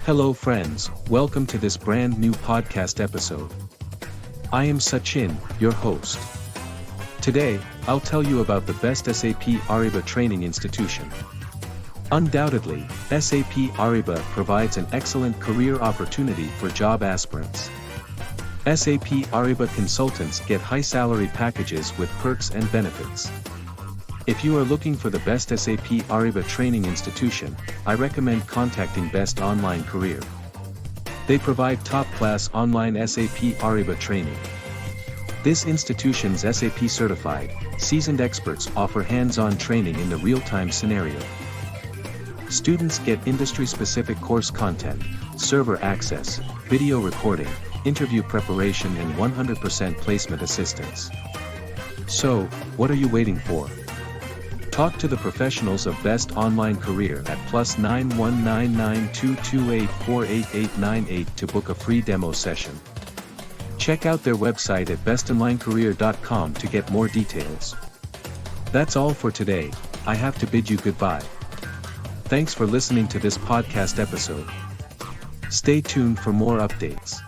Hello friends, welcome to this brand new podcast episode. I am Sachin, your host. Today, I'll tell you about the best SAP Ariba training institution. Undoubtedly, SAP Ariba provides an excellent career opportunity for job aspirants. SAP Ariba consultants get high salary packages with perks and benefits. If you are looking for the best SAP Ariba training institution, I recommend contacting Best Online Career. They provide top-class online SAP Ariba training. This institution's SAP certified, seasoned experts offer hands-on training in the real-time scenario. Students get industry-specific course content, server access, video recording, interview preparation and 100% placement assistance. So, what are you waiting for? Talk to the professionals of Best Online Career at +919922848898 to book a free demo session. Check out their website at bestonlinecareer.com to get more details. That's all for today. I have to bid you goodbye. Thanks for listening to this podcast episode. Stay tuned for more updates.